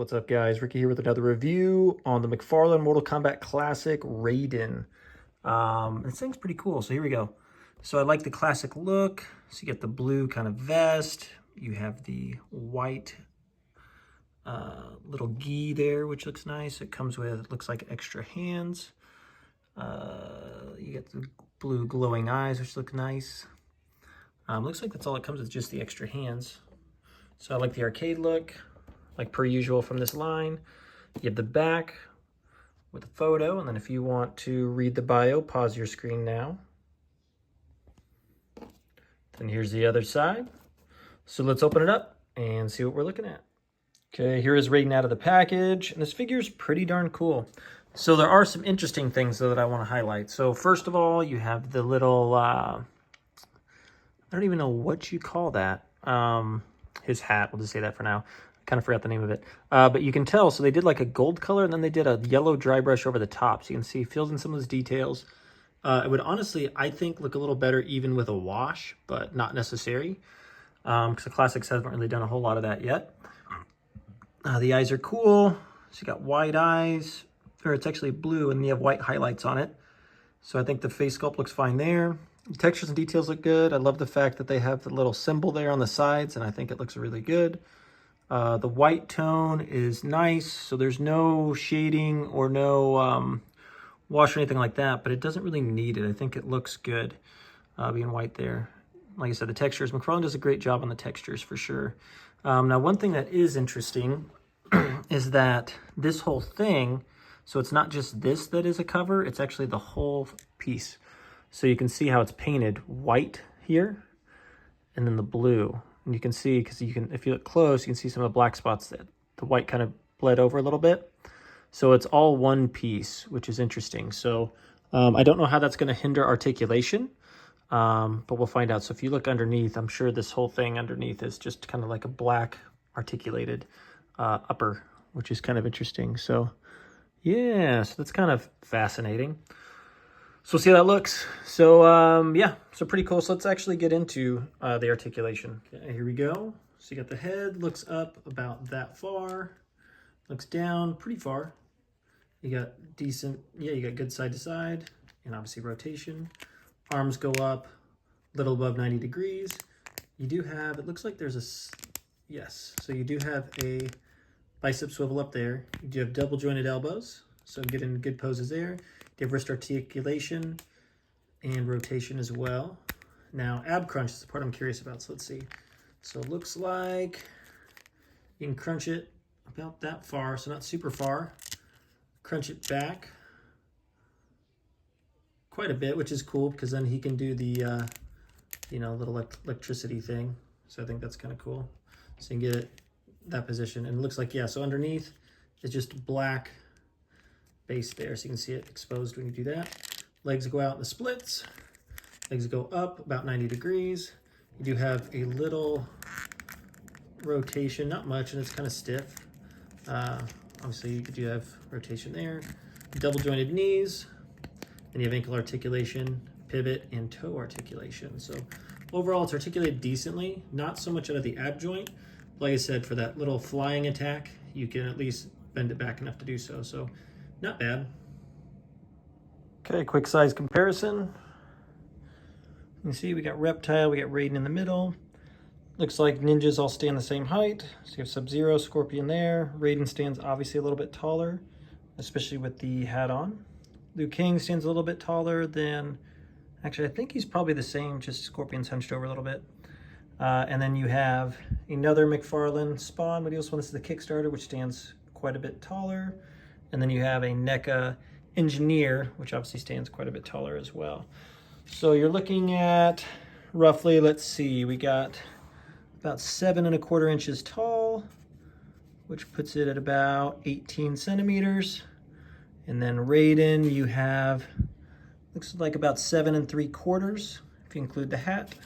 What's up, guys? Ricky here with another review on the McFarlane Mortal Kombat Classic Raiden. This thing's pretty cool, so here we go. So I like the classic look. So you get the blue kind of vest. You have the white little gi there, which looks nice. It comes with, looks like extra hands. You get the blue glowing eyes, which look nice. Looks like that's all it comes with, just the extra hands. So I like the arcade look, like per usual from this line. You have the back with a photo, and then if you want to read the bio, pause your screen now. Then here's the other side. So let's open it up and see what we're looking at. Okay, here is Raiden out of the package, and this figure's pretty darn cool. So there are some interesting things though that I want to highlight. So first of all, you have the little, I don't even know what you call that. His hat, we'll just say that for now. I kind of forgot the name of it. But you can tell, so they did like a gold color, and then they did a yellow dry brush over the top. So you can see, fills in some of those details. It would honestly, I think, look a little better even with a wash, but not necessary. Because the Classics haven't really done a whole lot of that yet. The eyes are cool. So you got white eyes, or it's actually blue, and you have white highlights on it. So I think the face sculpt looks fine there. The textures and details look good. I love the fact that they have the little symbol there on the sides, and I think it looks really good. The white tone is nice, so there's no shading or no wash or anything like that, but it doesn't really need it. I think it looks good being white there. Like I said, the textures, McFarlane does a great job on the textures for sure. Now, one thing that is interesting is that this whole thing, so it's not just this that is a cover, it's actually the whole piece. So you can see how it's painted white here, and then the blue. And you can see, because you can, if you look close, you can see some of the black spots that the white kind of bled over a little bit. So it's all one piece, which is interesting. So I don't know how that's going to hinder articulation, but we'll find out. So if you look underneath, I'm sure this whole thing underneath is just kind of like a black articulated upper, which is kind of interesting. So yeah, so that's kind of fascinating. So we'll see how that looks. So yeah, so pretty cool. So let's actually get into the articulation. Okay, here we go. So you got the head, looks up about that far, looks down pretty far. You got decent, yeah, you got good side to side, and obviously rotation. Arms go up a little above 90 degrees. You do have, it looks like there's a, yes, so you do have a bicep swivel up there. You do have double jointed elbows, so get in good poses there. You have wrist articulation and rotation as well. Now, ab crunch is the part I'm curious about, so let's see. So it looks like you can crunch it about that far, so not super far. Crunch it back quite a bit, which is cool, because then he can do the, you know, little electricity thing. So I think that's kind of cool. So you can get it that position. And it looks like, yeah, so underneath is just black base there, so you can see it exposed when you do that. Legs go out in the splits. Legs go up about 90 degrees. You do have a little rotation, not much, and it's kind of stiff. Obviously, you do have rotation there. Double jointed knees, and you have ankle articulation, pivot, and toe articulation. So overall, it's articulated decently, not so much out of the ab joint. Like I said, for that little flying attack, you can at least bend it back enough to do so. So not bad. Okay, quick size comparison. You see we got Reptile, we got Raiden in the middle. Looks like ninjas all stay in the same height. So you have Sub-Zero, Scorpion there. Raiden stands obviously a little bit taller, especially with the hat on. Liu Kang stands a little bit taller than, actually I think he's probably the same, just Scorpion's hunched over a little bit. And then you have another McFarlane Spawn, but this one, this is the Kickstarter, which stands quite a bit taller. And then you have a NECA Engineer, which obviously stands quite a bit taller as well. So you're looking at roughly, let's see, we got about 7¼ inches tall, which puts it at about 18 centimeters. And then Raiden, you have, looks like about 7¾ if you include the hat.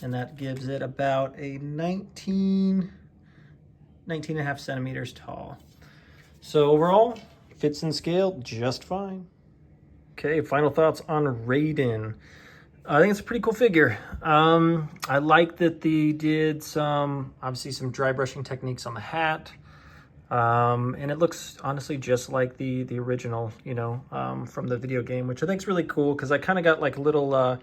And that gives it about a 19.5 centimeters tall. So overall, fits in scale just fine. Okay, final thoughts on Raiden. I think it's a pretty cool figure. I like that they did obviously some dry brushing techniques on the hat. And it looks honestly just like the original, you know, from the video game, which I think is really cool because I kind of got like a little,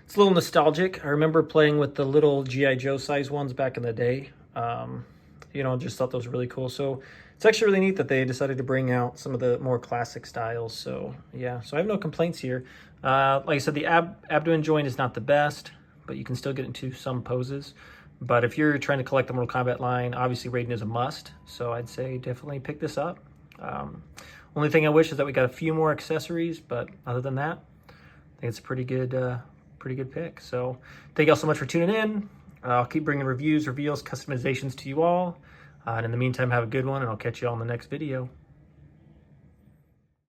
it's a little nostalgic. I remember playing with the little G.I. Joe size ones back in the day. You know, just thought those were really cool. So it's actually really neat that they decided to bring out some of the more classic styles. So yeah, so I have no complaints here. Like I said, the abdomen joint is not the best, but you can still get into some poses. But if you're trying to collect the Mortal Kombat line, obviously Raiden is a must. So I'd say definitely pick this up. Only thing I wish is that we got a few more accessories, but other than that, I think it's a pretty good pick. So thank you all so much for tuning in. I'll keep bringing reviews, reveals, customizations to you all. And in the meantime, have a good one, and I'll catch you all in the next video.